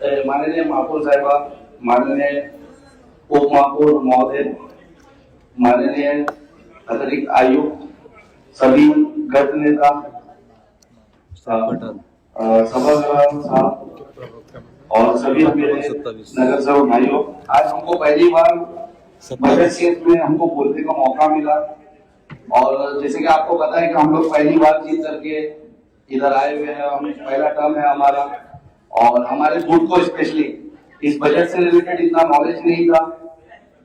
माननीय महापौर साहेबा, माननीय उप महापौर महोदय, माननीय अतिरिक्त आयुक्त, सभी गट नेता, सभागृह साहब और सभी मेरे नगर सेवक भाइयों, आज हमको पहली बार बजट क्षेत्र में हमको बोलने का मौका मिला। और जैसे कि आपको पता है कि हम लोग पहली बार जीत करके इधर आए हुए हैं, हम पहला टर्म है हमारा, और हमारे बूथ को स्पेशली इस बजट से रिलेटेड इतना नॉलेज नहीं था,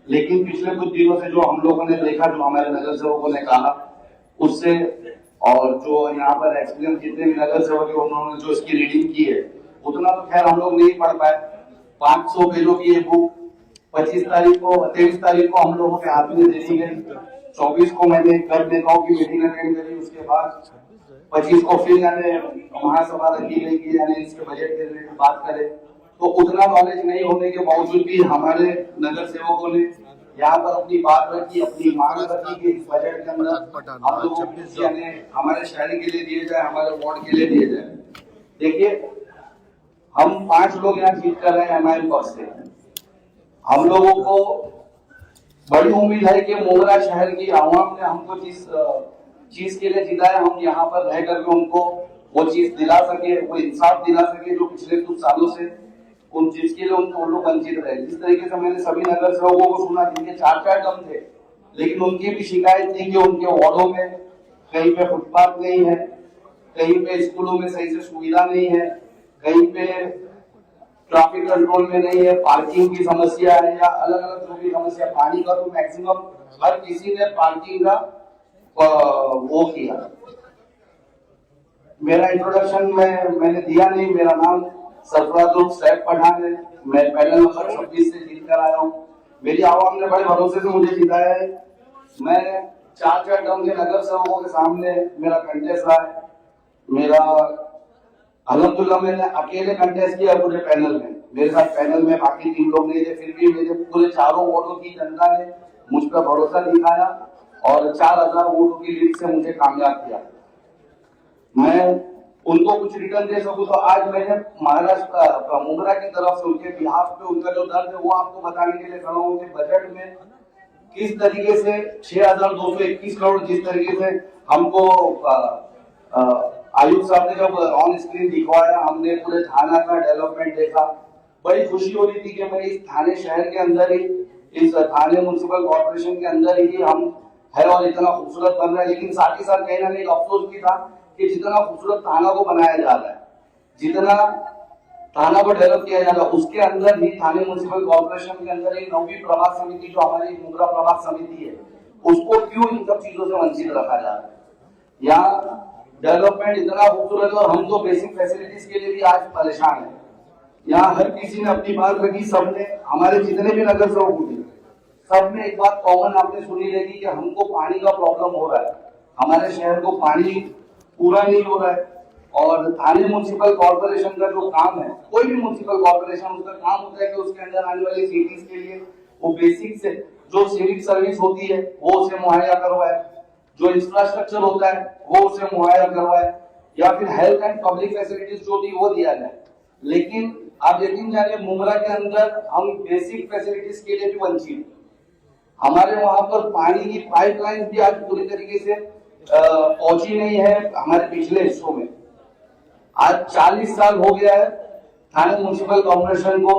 लेकिन पिछले कुछ दिनों से जो हम लोगों ने देखा, जो हमारे नगर सेवकों ने कहा उससे, और जो यहाँ पर एक्सपीरियंस जितने भी नगर सेवक है उन्होंने जो इसकी रीडिंग की है, उतना तो खैर हम लोग नहीं पढ़ पाए। 500 पेजों की ये बुक 23 तारीख को हम लोगों के हाथ में दे दी गई। 24 को मैंने कर नेताओं की मीटिंग अटेंड करी, उसके बाद 25 को फिर यानी महासभा रखी गई कि यानी इसके बजट के रिलेटेड बात करें। तो उतना नॉलेज नहीं होने के बावजूद भी हमारे नगर सेवकों ने यहाँ पर अपनी बात रखी, अपनी मांग रखी कि इस बजट के अंदर हम लोगों को यानी हमारे शहर के लिए दिए जाए, हमारे वार्ड के लिए दिए जाए। देखिए, हम 5 लोग यहाँ जीत कर रहे हैं एमआईएम पक्ष से। हम लोगों को बड़ी उम्मीद है कि मोगरा शहर की आवाम ने हमको जिस चीज के लिए जिताया, हम यहाँ पर रह करके उनको वो चीज दिला सके, वो इंसाफ दिला सके जो पिछले कुछ सालों से उन जिसके लिए उनको लोग वंचित रहे। जिस तरीके से मैंने सभी नगर सेवकों को सुना जिनके 4 टर्म थे, लेकिन उनकी भी शिकायत थी कि उनके वार्डों में कहीं पे फुटपाथ नहीं है, कहीं पे स्कूलों में सही से सुविधा नहीं है, कहीं पे ट्रैफिक कंट्रोल में नहीं है, पार्किंग की समस्या है, या अलग अलग जो भी समस्या, पानी का तो मैक्सिमम हर किसी ने पार्किंग का वो किया। मेरा इंट्रोडक्शन मैंने दिया नहीं, मेरा नाम सरफराज सैफ पठान है, मैं पैनल नंबर 26 से जीत कर आया हूँ। मेरी आवाम ने बड़े भरोसे से मुझे जिताया है। मैं 4 टर्म के नगर सेवकों के सामने मेरा कंटेस्ट रहा है। मेरा अल्हम्दुलिल्लाह मैंने अकेले कंटेस्ट किया पूरे पैनल में, मेरे साथ पैनल में बाकी 3 लोग नहीं थे, फिर भी मेरे पूरे 4 वोटों की जनता ने मुझ पर भरोसा दिखाया और 4000 वोटों की लीड से मुझे कामयाब किया। मैं उनको कुछ रिटर्न दे सकूं तो आज मैंने महाराष्ट्र मोगरा की तरफ से उनके बिहाफ पे उनका जो दर्द है वो आपको बताने के लिए खड़ा हूं कि बजट में किस तरीके से 6221 करोड़ जिस तरीके से हमको आयुक्त साहब ने जब ऑन स्क्रीन दिखवाया, हमने पूरे थाना का डेवलपमेंट देखा, बड़ी खुशी हो रही थी कि मैं इस थाने शहर के अंदर ही, इस थाने म्युनिसिपल कॉर्पोरेशन के अंदर ही हम है और इतना खूबसूरत बन रहा है। लेकिन साथ ही साथ कहीं ना कहीं अफसोस भी था कि जितना खूबसूरत थाना को बनाया जा रहा है, जितना थाना को डेवलप किया जा रहा है, उसके अंदर ही थाने म्युनिसिपल कॉर्पोरेशन के अंदर ही 9वीं प्रभाग समिति जो हमारी मोगरा प्रभाग समिति है, उसको क्यों इन सब चीजों से वंचित रखा जा रहा है। यहाँ डेवलपमेंट इतना खूबसूरत है और हम तो बेसिक फैसिलिटीज के लिए भी आज परेशान है। यहाँ हर किसी ने अपनी बात रखी, सबने, हमारे जितने भी नगर सेवक हुए सब में एक बात कॉमन आपने सुनी रहेगी कि हमको पानी का प्रॉब्लम हो रहा है, हमारे शहर को पानी पूरा नहीं हो रहा है। और थाने म्युनिसिपल कॉर्पोरेशन का जो काम है, कोई भी म्युनिसिपल कॉर्पोरेशन, उसका काम होता है कि उसके अंदर आने वाली सिटीज के लिए वो बेसिक से जो सिविक सर्विस होती है वो उसे मुहैया करवाए, जो इंफ्रास्ट्रक्चर होता है वो उसे मुहैया करवाए, या फिर हेल्थ एंड पब्लिक फैसिलिटीज जो थी वो दिया जाए। लेकिन आप यकीन जानिए मोगरा के अंदर हम बेसिक फैसिलिटीज के लिए भी वंचित। हमारे वहां पर पानी की पाइपलाइन भी आज पूरी तरीके से पहुंची नहीं है हमारे पिछले हिस्सों में। आज 40 साल हो गया है थाने म्युनिसिपल कॉर्पोरेशन को,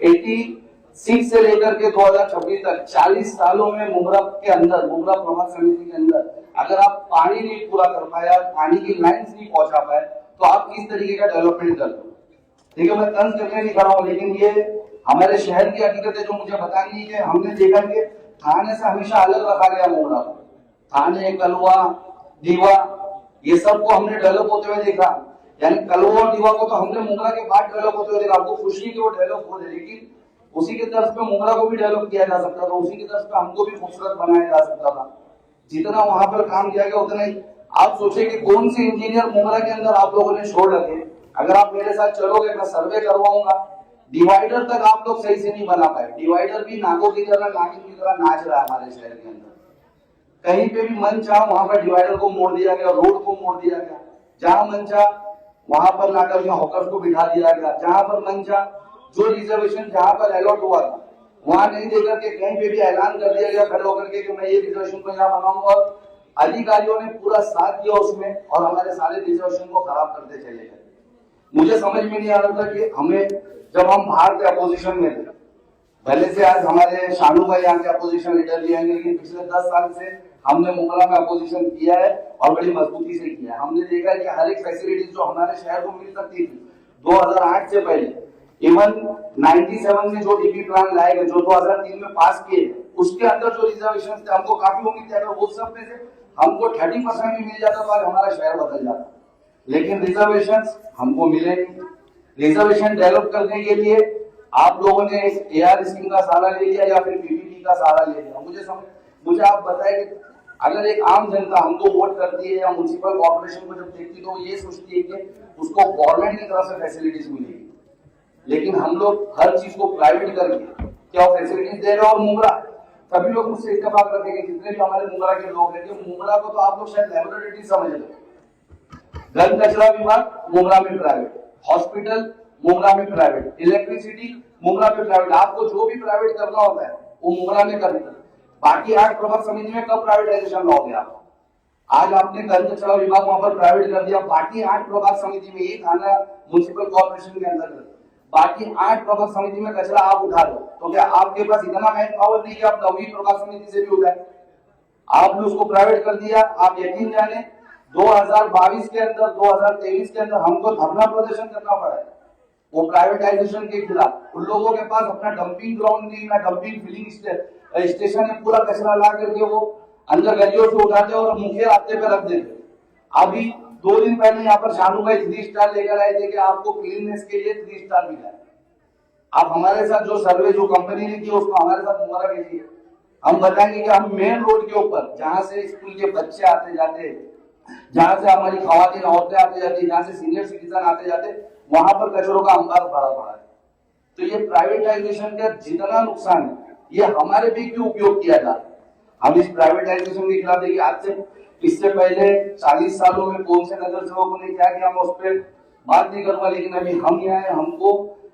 86 से लेकर के 2026 तक 40 सालों में मोगरा के अंदर, मोगरा प्रभाग समिति के अंदर अगर आप पानी नहीं पूरा कर पाया, पानी की लाइन्स नहीं पहुंचा पाए, तो आप किस तरीके का डेवलपमेंट कर दो। ठीक है, मैं तंज करके नहीं खड़ा हूं, लेकिन ये हमारे शहर की हकीकत है जो मुझे बतानी है। हमने देखा कि थाने से हमेशा अलग रखा गया मोगरा को, थाने, कलवा, दीवा, ये सबको हमने डेवलप होते हुए देखा। यानी कलवा और दीवा को तो हमने मोगरा के बाद डेवलप होते हुए देखा। आपको खुशी कि वो डेवलप हो रहे, लेकिन उसी के तर्ज पे मोगरा को भी डेवलप किया जा सकता था, उसी के तर्ज पे हमको भी खूबसूरत बनाया जा सकता था। जितना वहां पर काम किया गया उतना ही। आप सोचे कि कौन से इंजीनियर मोगरा के अंदर आप लोगों ने छोड़ रखे। अगर आप मेरे साथ चलोगे, मैं सर्वे करवाऊंगा, डिवाइडर तक आप लोग सही से नहीं बना पाए। डिवाइडर भी नागों की तरह, नागिन की तरह नाच रहा है हमारे शहर के अंदर। कहीं पे भी मन चाह वहां पर डिवाइडर को मोड़ दिया गया, रोड को मोड़ दिया गया। जहां मन चाह वहां पर लाकर के हॉकर्स को बिठा दिया गया। जहां पर मंचा जो रिजर्वेशन जहां पर अलॉट हुआ था वहां नहीं देकर के कहीं पे भी ऐलान कर दिया गया खड़े होकर के कि मैं ये रिजर्वेशन को यहाँ बनाऊंगा, और अधिकारियों ने पूरा साथ दिया उसमें और हमारे सारे रिजर्वेशन को खराब करते चले गए। मुझे समझ में नहीं आ रहा था कि हमें, जब हम बाहर के अपोजिशन में थे, पहले से आज हमारे शानू भाई यहाँ के अपोजिशन लीडर भी आएंगे, लेकिन पिछले 10 साल से हमने मुंगला में अपोजिशन किया है और बड़ी मजबूती से किया है। हमने देखा कि हर एक फैसिलिटीज जो हमारे शहर को मिल सकती थी 2008 से पहले, इवन 97 में जो डीपी प्लान लाए गए, जो 2003 में पास किए, उसके अंदर जो रिजर्वेशन थे हमको काफी उम्मीद थी अगर वो सब में से हमको 30% भी मिल जाता तो आज हमारा शहर बदल जाता, लेकिन रिजर्वेशन हमको मिले नहीं। रिजर्वेशन डेवलप करने के लिए आप लोगों ने एआर स्कीम का सहारा ले लिया या फिर पीपीपी का सहारा ले लिया। मुझे आप बताएं कि अगर एक आम जनता हमको वोट करती है या म्युनिसिपल कॉर्पोरेशन को जब देखती है तो ये सोचती है कि उसको गवर्नमेंट की तरफ से फैसिलिटीज मिलेगी, लेकिन हम लोग हर चीज को प्राइवेट करके क्या फैसिलिटीज दे रहे हैं। और मुंगरा, सभी लोग मुझसे इत्तेफाक रखेंगे, जितने भी हमारे मुंगरा के लोग हैं, कि मुंगरा को तो आप लोग शायद लैबोरेटरी समझ रहे हैं। घन कचरा विभाग मुंगरा में प्राइवेट, हॉस्पिटल मुंगरा में प्राइवेट, इलेक्ट्रिसिटी मुंगरा में प्राइवेट, आपको जो भी प्राइवेट करना होता है वो मुंगरा में करना है। बाकी 8 प्रभाग समिति में कब प्राइवेटाइजेशन लाओगे आप? आज आपने घन कचरा विभाग वहां पर प्राइवेट कर दिया, बाकी 8 प्रभाग समिति में, ये थाना म्युनिसिपल कॉर्पोरेशन के अंदर बाकी 8 प्रभाग समिति में कचरा आप उठा लो, तो क्या आपके पास इतना मैन पावर नहीं कि आप 9वीं प्रभाग समिति से भी उठाए? आपने उसको प्राइवेट कर दिया। आप यकीन जाने 2022 के अंदर, 2023 के अंदर हमको धरना प्रदर्शन करना पड़ा है वो प्राइवेटाइजेशन के खिलाफ। उन लोगों के पास अपना डंपिंग ग्राउंड नहीं, ना डंपिंग फिलिंग स्टेशन है, पूरा कचरा ला करके वो अंदर गलियों से उठाते और मुख्य रास्ते पे रख देते। अभी 2 दिन पहले यहाँ पर शानू भाई 3 स्टार लेकर आए थे कि आपको क्लीननेस के लिए 3 स्टार मिला है। आप हमारे साथ जो सर्वे जो कंपनी ने किया उसको हमारे साथ मुबारक कीजिए। हम बताएंगे कि हम मेन रोड के ऊपर, जहां से स्कूल के बच्चे आते जाते, जहां से हमारी खवातीन औरतें आते जाती, जहां से सीनियर सिटीजन आते जाते, वहां पर कचरों का अंबार भरा पड़ा है। तो ये प्राइवेटाइजेशन का जितना नुकसान है ये हमारे भी क्यों उपयोग किया जा रहा है? हम इस प्राइवेटाइजेशन के खिलाफ देखिए, आज से इससे पहले 40 सालों में कौन से नगर सेवकों ने क्या किया, मैं उस पर बात नहीं करूंगा, लेकिन अभी हम यहाँ है, हमको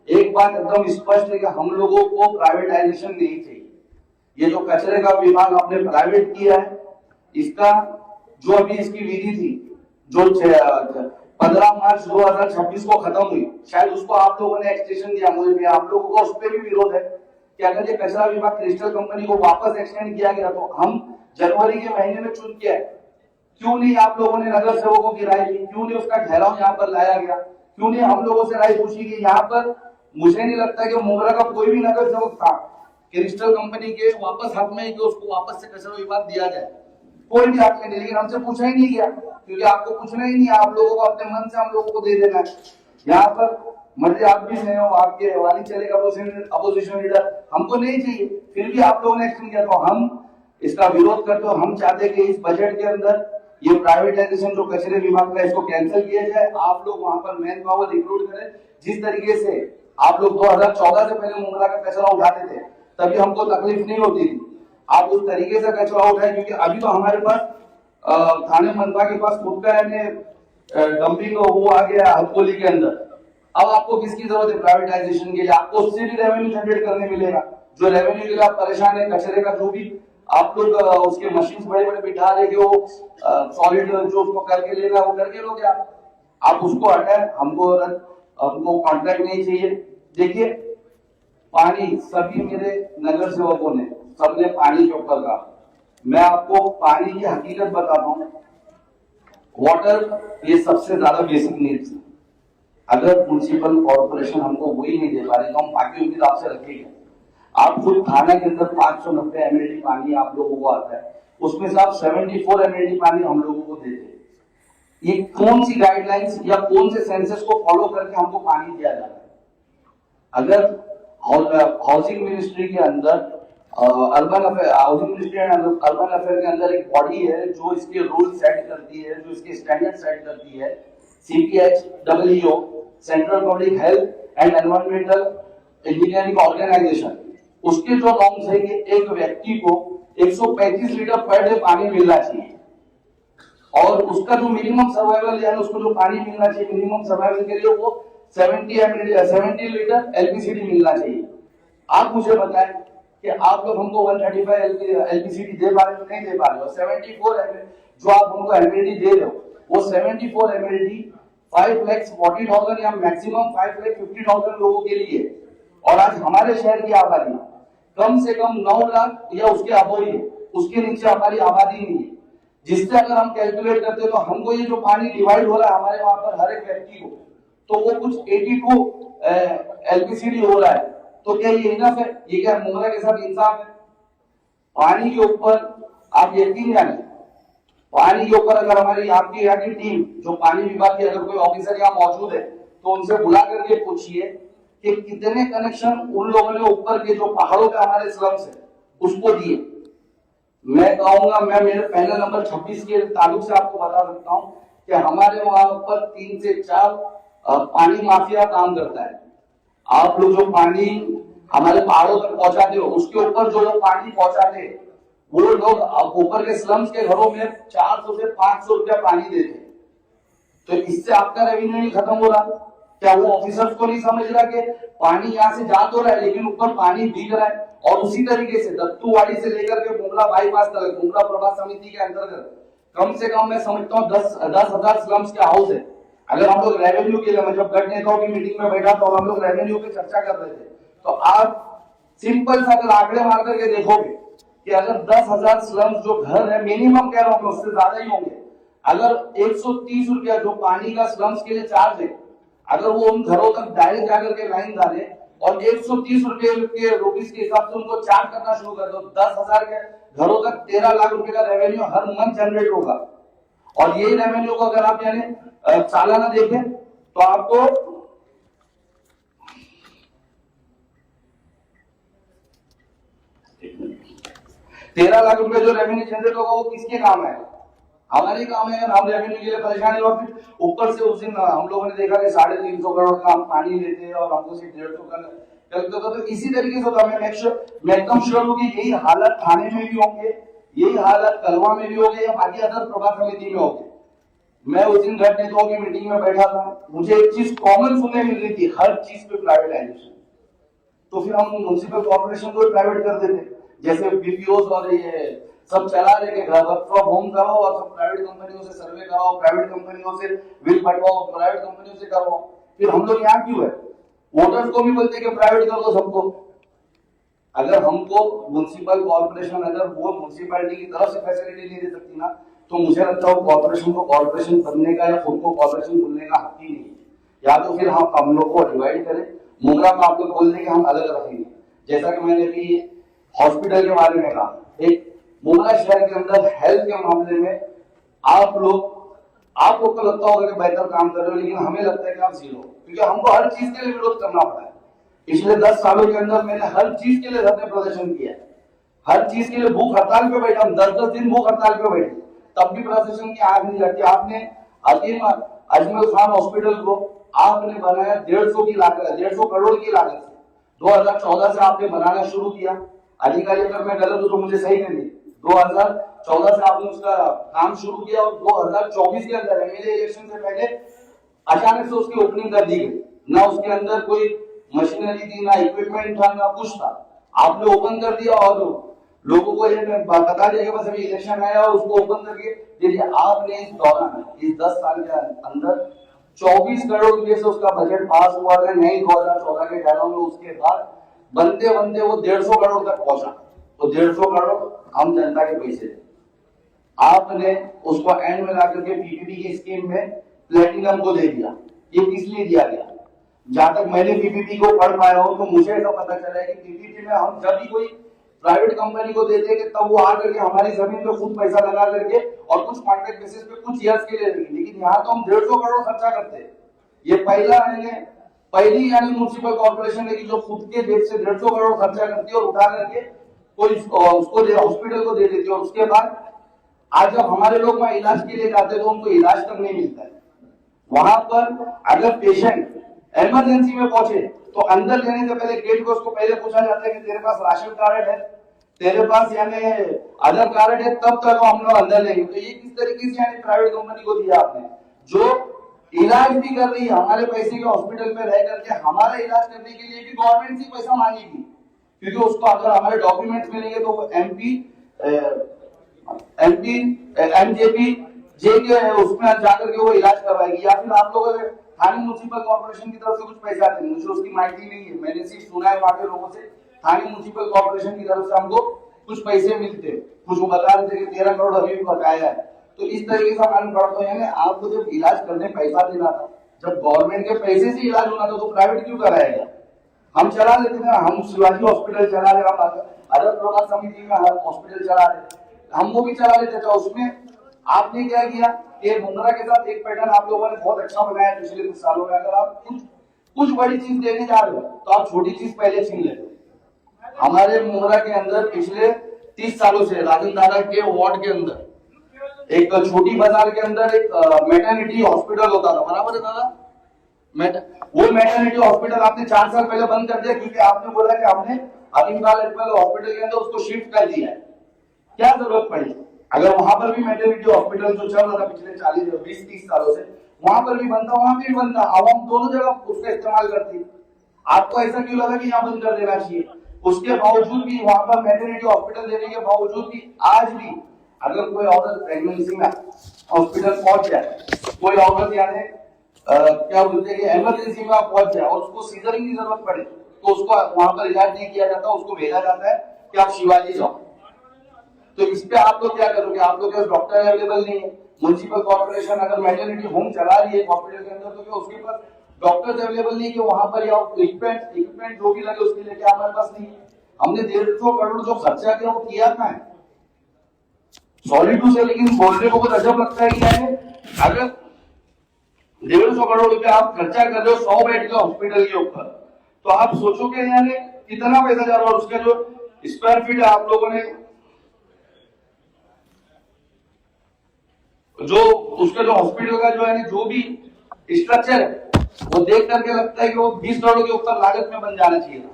एक बात एकदम स्पष्ट है कि हम लोगों को प्राइवेटाइजेशन नहीं चाहिए। ये जो कचरे का विभाग आपने प्राइवेट किया है, इसका जो अभी इसकी विधि थी जो 15 मार्च 2026 को खत्म हुई, शायद उसको आप लोगों ने एक्सटेंशन दिया, मुझे भी आप लोगों को उस पर भी विरोध है कि अगर ये कचरा विभाग क्रिस्टल कंपनी को वापस एक्सटेंड किया गया तो हम जनवरी के महीने में चुन किया है, क्यों नहीं आप लोगों ने नगर सेवकों की राय ली, क्यों नहीं उसका ठहराव यहाँ पर लाया गया, क्यों नहीं हम लोगों से राय पूछी गई? यहाँ पर मुझे नहीं लगता कि मुंगरा का कोई भी नगर सेवक था क्रिस्टल कंपनी के वापस हक में कि उसको वापस से कचरा विभाग दिया जाए, कोई भी हक में नहीं, लेकिन हमसे पूछा ही नहीं गया, क्योंकि आपको पूछना ही नहीं, आप लोगों को अपने मन से हम लोगों को दे देना है। यहाँ पर मर्जी आप भी नहीं हो, आपके वाली चलेगा अपोजिशन लीडर, हमको नहीं चाहिए, फिर भी आप लोगों ने एक्शन किया तो हम इसका विरोध करते हो। हम चाहते कि इस बजट के अंदर ये प्राइवेटाइजेशन जो कचरे विभाग का इसको कैंसिल किया जाए, आप लोग वहां पर मैन पावर रिक्रूट करें। जिस तरीके से आप लोग 2014 से पहले मुंगरा का कचरा उठाते थे तभी हमको तकलीफ नहीं होती थी, आप उस तरीके से कचरा उठाए, क्योंकि अभी तो हमारे पास थाने मनपा के पास खुद का डंपिंग वो आ गया हथकोली के अंदर। अब आपको किसकी जरूरत है प्राइवेटाइजेशन के लिए? आपको उससे भी रेवेन्यू जनरेट करने मिलेगा, जो रेवेन्यू के लिए आप परेशान है, कचरे का जो भी आप लोग उसके मशीन बड़े बड़े बिठा रहे वो सॉलिड जो उसको करके लेगा वो करके लोगे आप उसको हटाए, हमको कॉन्ट्रैक्ट नहीं चाहिए। देखिए पानी, सभी मेरे नगर सेवकों ने सबने पानी के ऊपर कहा, मैं आपको पानी की हकीकत बताता हूँ। वाटर ये सबसे ज्यादा बेसिक नीड्स है, अगर म्युनिसिपल कॉर्पोरेशन हमको वही नहीं दे पा रहे तो हम बाकी उम्मीद आपसे रखेंगे। आप खुद थाना के अंदर 590 एमएलडी पानी आप लोगों को आता है, उसमें से आप 74 एमएलडी पानी हम लोगों को देते हैं। ये कौन सी गाइडलाइंस या कौन से सेंसस को फॉलो करके हमको पानी दिया जा रहा है? अगर हाउसिंग मिनिस्ट्री के अंदर housing ministry and urban affair के अंदर एक बॉडी है जो इसके रूल सेट करती है, जो इसके स्टैंडर्ड सेट करती है, CPHEO, central public health and environmental engineering organisation, उसके जो नॉर्म्स है कि एक व्यक्ति को 135 लीटर पर डे पानी मिलना चाहिए। और उसका जो मिनिमम सर्वाइवल यानी उसको जो पानी मिलना चाहिए मिनिमम सर्वाइवल के लिए वो 70 लीटर एलपीसीडी मिलना चाहिए। आप मुझे बताएं कि आप लोग हमको 135 एलपीसीडी दे पा रहे हो नहीं दे पा रहे हो। 74 एमएल जो आप हमको एमएलडी दे रहे हो वो 74 एमएलडी 5,40,000 या मैक्सिमम 5,50,000 लोगों के लिए। और आज हमारे शहर की आबादी कम से कम 9 लाख या उसके अबो ही है, उसके नीचे हमारी आबादी नहीं है। जिससे अगर हम कैलकुलेट करते हैं तो हमको ये जो पानी डिवाइड हो रहा है हमारे वहां पर हर एक व्यक्ति को, तो वो कुछ 82 एलपीसीडी हो रहा है। तो क्या ये इनफ है? ये क्या मुंगरा के साथ इंसाफ है? पानी के ऊपर आप यकीन जाने, पानी के ऊपर अगर हमारी आपकी यहाँ की टीम जो पानी विभाग की अगर कोई ऑफिसर यहाँ मौजूद है तो उनसे बुला करके पूछिए कि कितने कनेक्शन उन लोगों ने ऊपर के जो पहाड़ों पे हमारे स्लम्स है उसको दिए। मैं कहूंगा, मैं मेरे पहले नंबर 26 के ताल्लुक से आपको बता सकता हूं कि हमारे वहां पर 3 से 4 पानी माफिया काम करता है। आप लोग जो पानी हमारे पहाड़ों तक पहुंचाते हो उसके ऊपर जो लोग पानी पहुंचाते हैं वो लोग ऊपर के स्लम्स के घरों में 400 से 500 रुपया पानी देते हैं। तो इससे आपका रेवेन्यू नहीं खत्म हो रहा? क्या वो ऑफिसर्स को नहीं समझ रहा कि पानी यहाँ से जा तो रहा है लेकिन ऊपर पानी भीग रहा है? और उसी तरीके से दत्तूवाड़ी से लेकर के मुमला बाईपास तक मुमला प्रभात समिति के अंतर्गत कम से कम मैं समझता हूँ 10,000 स्लम्स के हाउस है। अगर हम लोग रेवेन्यू के लिए, मैं जब गठ नेताओं की मीटिंग में बैठा तो हम लोग रेवेन्यू पे चर्चा कर रहे थे, तो आप सिंपल सा अगर आंकड़े मार करके देखोगे कि अगर 10,000 स्लम्स जो घर है, मिनिमम कह रहा हूं उससे ज्यादा ही होंगे, अगर 130 रुपया जो पानी का स्लम्स के लिए चार्ज है अगर वो उन घरों तक डायरेक्ट जाकर के लाइन डाले और 130 रुपए के रुपीस के हिसाब से उनको चार्ज करना शुरू कर दो, 10,000 के घरों तक 13 लाख रुपए का रेवेन्यू हर मंथ जनरेट होगा। और यही रेवेन्यू को अगर आप यानी सालाना देखें तो आपको 13 लाख रुपए जो रेवेन्यू जनरेट होगा वो किसके काम है? हमारे काम है। हम रेवेन्यू के लिए परेशान है। फिर ऊपर से उस दिन हम लोगों ने देखा कि 350 करोड़ का हम पानी लेते हैं और हमको सिर्फ 150 का। तो इसी तरीके से तो मैं एकदम श्योर हूँ कि यही हालत थाने में भी होंगे, यही हालत कलवा में भी होगी या बाकी अदर प्रभाग समिति में होगी। मैं उस दिन गठ नेताओं की मीटिंग में बैठा था, मुझे एक चीज कॉमन सुनने मिल रही थी, हर चीज पे प्राइवेटाइजेशन। तो फिर हम म्युनिसिपल कॉर्पोरेशन को प्राइवेट कर देते, जैसे बीपीओ और ये सब चला रहे के वर्क फ्रॉम होम कराओ और सब प्राइवेट कंपनियों से सर्वे कराओ, प्राइवेट कंपनियों से बिल पटवाओ, प्राइवेट कंपनियों से करवाओ। फिर हम लोग यहाँ क्यों है? वोटर्स को भी बोलते कि प्राइवेट कर दो सबको। अगर हमको म्युनिसिपल कॉर्पोरेशन अगर वो म्युनिसिपैलिटी की तरफ से फैसिलिटी नहीं दे सकती ना, तो मुझे लगता है कॉर्पोरेशन को कॉर्पोरेशन बनने का या खुद को कॉर्पोरेशन खुलने का हक ही नहीं। या तो फिर हम लोग को डिवाइड करें, मुंगरा में आप लोग बोल दें कि हम अलग रखेंगे। जैसा कि मैंने भी हॉस्पिटल के बारे में कहा, एक मुंगरा शहर के अंदर हेल्थ के मामले में आप लोग को लगता होगा कि बेहतर काम कर रहे हो, लेकिन हमें लगता है कि आप जीरो, क्योंकि हमको हर चीज के लिए विरोध करना पड़ा है। पिछले 10 सालों के अंदर मैंने हर चीज के लिए धरने प्रदर्शन किया है, हर चीज के लिए भूख हड़ताल पे बैठा, 10-10 दिन भूख हड़ताल पे बैठे, तब भी प्रशासन की आंख नहीं लगती। आपने अजमल खान हॉस्पिटल को आपने बनाया 150 करोड़ की लागत से। 2014 से आपने बनाना शुरू किया। अधिकारी अगर मैं गलत हूं तो मुझे सही करिए। 2014 से आपने उसका काम शुरू किया और 2024 के अंदर एमएलए इलेक्शन से पहले अचानक से उसकी ओपनिंग कर दी गई। ना उसके अंदर कोई मशीनरी थी, ना इक्विपमेंट था, ना कुछ था। आपने ओपन कर दिया और लोगों को ये बता दिया कि बस अभी इलेक्शन आया और उसको ओपन करके दे दिया। आपने इस दौरान इस 10 साल के अंदर 24 करोड़ रुपए से उसका बजट पास हुआ था नहीं 2014 के टाइम में। उसके बाद बनते बनते वो 150 करोड़ तक पहुंचा। तो 150 करोड़ हम जनता के पैसे थे। आपने उसको एंड में लाकर के पीपीपी की स्कीम में प्लेटिनम को दे दिया। ये किस लिए दिया गया? जहां तक मैंने पीपीपी को पढ़ पाया हूं तो मुझे ऐसा पता चला है कि पीपीपी में हम जब भी कोई प्राइवेट कंपनी को देते हैं तब वो आकर के हमारी जमीन पे खुद पैसा लगा करके और कुछ कॉन्ट्रैक्ट बेसिस पे कुछ ईयर्स के लिए लेंगे, लेकिन यहाँ तो हम 150 करोड़ खर्चा करते हैं। ये पहली यानी म्युनिसिपल कॉर्पोरेशन है कि जो खुद के जेब से 150 करोड़ खर्चा करती है और उठा करके कोई उसको हॉस्पिटल को दे देती है। और उसके बाद आज जब हमारे लोग वहां इलाज के लिए जाते हैं तो उनको इलाज तक नहीं मिलता है। वहां पर अगर पेशेंट इमरजेंसी में पहुंचे तो अंदर लेने से पहले गेट को उसको पहले पूछा जाता है कि तेरे पास राशन कार्ड है, तेरे पास यानी आधार कार्ड है तब तक हम लोग अंदर लेंगे। तो ये किस तरीके से यानी प्राइवेट कंपनी को दिया आपने, जो इलाज भी कर रही है हमारे पैसे के हॉस्पिटल में रह करके, हमारा इलाज करने के लिए भी गवर्नमेंट से पैसा मांगेगी, क्योंकि उसको अगर हमारे डॉक्यूमेंट्स मिलेंगे तो वो एमपी एमजेपी जे के उसमें जाकर के वो इलाज करवाएगी। या फिर आप लोग थाने म्यूनिसिपल कॉर्पोरेशन की तरफ से कुछ पैसे आते हैं, मुझे उसकी माहिती नहीं है, मैंने सिर्फ सुना है वहां के लोगों से, थाने म्यूनिसिपल कॉर्पोरेशन की तरफ से हमको कुछ पैसे मिलते, कुछ वो बता रहे थे कि 13 करोड़ अभी भी बकाया है। तो इस तरीके से मालूम पड़ता है, यानी आपको जब इलाज करने पैसा देना था, जब गवर्नमेंट के पैसे से इलाज होना था, तो प्राइवेट क्यों कराएगा? हम चला लेते थे, हम शिवाजी हॉस्पिटल चला रहे, हम अदर प्रभाग समिति में हॉस्पिटल चला रहे, हम वो भी चला लेते थे। उसमें आपने क्या किया कि मुंद्रा के साथ एक पैटर्न आप लोगों ने बहुत अच्छा बनाया पिछले कुछ सालों में। अगर आप कुछ बड़ी चीज देने जा रहे हो तो आप छोटी चीज पहले छीन लेते हो। हमारे मुंद्रा के अंदर पिछले 30 सालों से राजन दादा के वार्ड के अंदर एक छोटी बाजार के अंदर एक मैटरनिटी हॉस्पिटल होता था, बराबर है दादा? वो मैटरनिटी हॉस्पिटल आपने 4 साल पहले बंद कर दिया, क्योंकि आपने बोला कि हमने अलीमलाल हॉस्पिटल के अंदर उसको शिफ्ट कर दिया है। क्या जरूरत पड़ी? अगर वहां पर भी मैटरनिटी हॉस्पिटल जो चल रहा था पिछले 40-20-30 सालों से, वहां पर भी बनता, वहां भी बनता, आवाम दोनों जगह उसका इस्तेमाल करती। आपको ऐसा क्यों लगा कि यहाँ बंद कर देना चाहिए? उसके बावजूद भी वहां पर मैटरनिटी हॉस्पिटल देने के बावजूद भी आज भी अगर कोई औरत प्रेगनेंसी में हॉस्पिटल पहुंच जाए, कोई औरत यानी क्या बोलते हैं इमरजेंसी में पहुंच जाए और उसको सीजरिंग की जरूरत पड़े, तो उसको वहां पर इलाज नहीं किया जाता, उसको भेजा जाता है कि आप शिवाजी जाओ। तो इस पे आप लोग क्या करोगे? आप लोग के पास डॉक्टर अवेलेबल नहीं है। म्युनिसिपल कॉर्पोरेशन अगर मैटरनिटी होम चला रही है हॉस्पिटल के अंदर, तो क्या उसके पास डॉक्टर्स अवेलेबल नहीं कि वहां पर या इक्विपमेंट जो भी लगे उसके लिए? क्या हमारे पास नहीं है? हमने 150 करोड़ जो खर्चा किया वो किया कहाँ है? सॉलिड से। लेकिन बोलने को बहुत अजब लगता है कि अगर 150 करोड़ रुपए आप खर्चा कर रहे हो 100 बेड के हॉस्पिटल के ऊपर, तो आप सोचोगे यानी कितना पैसा जा रहा है। और उसका जो स्क्वायर फीट आप लोगों ने जो उसका जो हॉस्पिटल का जो है जो भी स्ट्रक्चर है, वो देख करके लगता है कि वो 20 करोड़ के ऊपर लागत में बन जाना चाहिए था।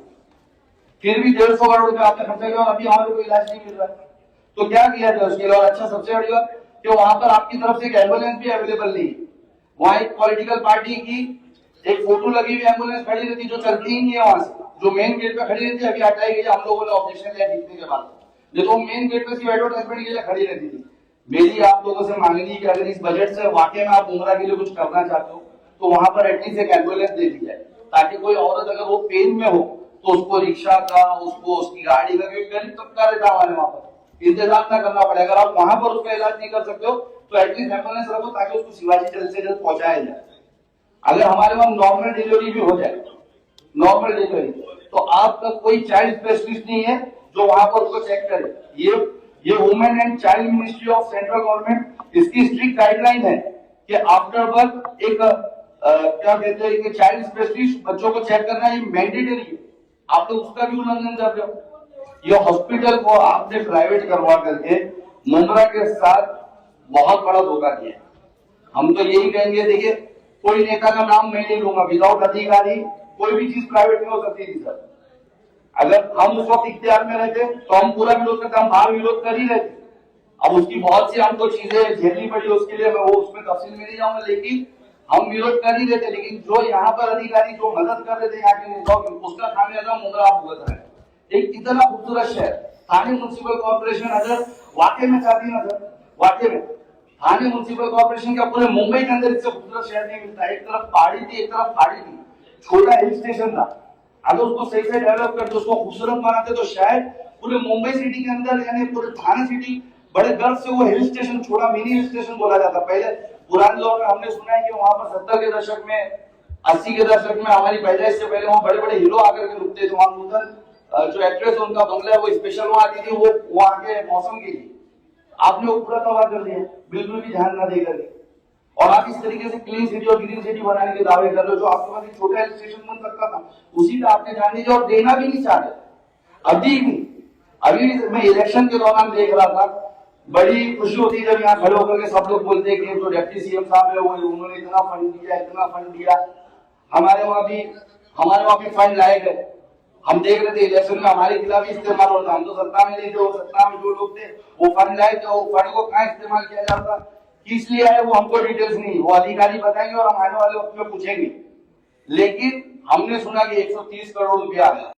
फिर भी 150 करोड़ रुपए आपने खर्चा किया और अभी हमारे को इलाज नहीं मिल रहा है। तो क्या किया जाए उसके लिए? और अच्छा, सबसे बड़ी बात कि वहां पर आपकी तरफ से एक एम्बुलेंस भी अवेलेबल नहीं है। वहां एक पॉलिटिकल पार्टी की एक फोटो लगी हुई एम्बुलेंस खड़ी रहती, जो चलती ही नहीं है वहां से, जो मेन गेट पे खड़ी रहती है। अभी हटाई गई, हम लोगों ने ऑब्जेक्शन लिया जीतने के बाद, देखो मेन गेट पे सिर्फ एडवर्टाइजमेंट के लिए खड़ी रहती थी। मेरी आप लोगों से मांगनी कि अगर इस बजट से वाकई में आप मुंद्रा के लिए कुछ करना चाहते हो, तो वहां पर एटलीस्ट एक एम्बुलेंस दे दी जाए, ताकि कोई औरत अगर वो पेन में हो तो उसको रिक्शा का, उसको उसकी गाड़ी का, क्योंकि गरीब तबका रहता है हमारे वहां पर, इंतजार ना करना पड़े। अगर आप वहां पर उसका इलाज नहीं कर सकते हो तो एटलीस्ट एम्बुलेंस रखो, ताकि उसको शिवाजी जल्द से जल्द पहुंचाया जाए। अगर हमारे वहां नॉर्मल डिलीवरी भी हो जाए, नॉर्मल डिलीवरी, तो आपका कोई चाइल्ड स्पेशलिस्ट नहीं है जो वहां पर उसको चेक करे। ये women and child ministry of central government, इसकी स्ट्रिक्ट गाइडलाइन है कि आफ्टर बर्थ एक क्या कहते हैं कि चाइल्ड स्पेशलिस्ट बच्चों को चेक करना ये मैंडेटरी है। आप लोग उसका भी उल्लंघन कर रहे हो। ये हॉस्पिटल को आपने प्राइवेट करवा करके मुंद्रा के साथ बहुत बड़ा धोखा किया। हम तो यही कहेंगे, देखिए कोई नेता का नाम मैं नहीं लूंगा, विदाउट अधिकारी कोई भी चीज प्राइवेट नहीं हो सकती थी सर। अगर हम उस वक्त इख्तियार में रहते तो हम पूरा विरोध करते, हम बाहर विरोध कर ही रहते। अब उसकी बहुत सी हमको चीजें झेलनी पड़ी, उसके लिए मैं वो उसमें तफसील में नहीं जाऊंगा, लेकिन हम विरोध कर ही रहते। लेकिन जो यहाँ पर अधिकारी जो मदद कर रहे थे यहाँ के नेताओं की, उसका खामियाजा मुंद्रा आप भुगत रहे हैं। एक इतना खूबसूरत शहर थाने म्युनिसिपल कॉर्पोरेशन अगर वाकई में चाहती ना सर, वाकई में थाने म्युनिसिपल कॉर्पोरेशन का पूरे मुंबई के अंदर इससे खूबसूरत शहर नहीं मिलता। एक तरफ पहाड़ी थी, एक तरफ पहाड़ी थी, छोटा हिल स्टेशन था। अगर उसको सही से डेवलप करते, उसको खूबसूरत बनाते, तो शायद पूरे मुंबई सिटी के अंदर यानी पूरे थाने सिटी बड़े गर्व से वो हिल स्टेशन, छोटा मिनी हिल स्टेशन बोला जाता। पहले पुराने दौर में हमने सुना है कि वहां पर 70 के दशक में, 80 के दशक में, हमारी पैदाइश से पहले वहां बड़े बड़े हीरो आकर के रुकते थे। वहां नूतन जो एक्ट्रेस उनका बंगला है वो स्पेशल वहां आती थी, वो वहां के मौसम के लिए। आपने वो पूरा तबाह कर दिया, बिल्कुल भी ध्यान ना देकर। और आप इस तरीके से क्लीन सिटी और ग्रीन सिटी बनाने के दावे कर रहे हो। जो आपके पास एक छोटा हिल स्टेशन बन सकता था, उसी पे आपने ध्यान दीजिए और देना भी नहीं चाहते। अभी मैं इलेक्शन के दौरान देख रहा था, बड़ी खुशी होती है जब यहाँ खड़े होकर के सब लोग बोलते हैं कि जो डिप्टी सीएम साहब है वो उन्होंने इतना फंड दिया, इतना फंड दिया। हमारे वहां भी फंड लाए गए। हम देख रहे थे इलेक्शन में हमारे खिलाफ इस्तेमाल होता, हम तो सत्ता में नहीं थे, वो सत्ता में जो लोग थे वो फंड लाए थे, वो फंड को कहाँ इस्तेमाल किया जाता, किस लिए आए, वो हमको डिटेल्स नहीं, वो अधिकारी बताएंगे और हम आने वाले वक्त में पूछेंगे। लेकिन हमने सुना कि 130 करोड़ रुपया आया।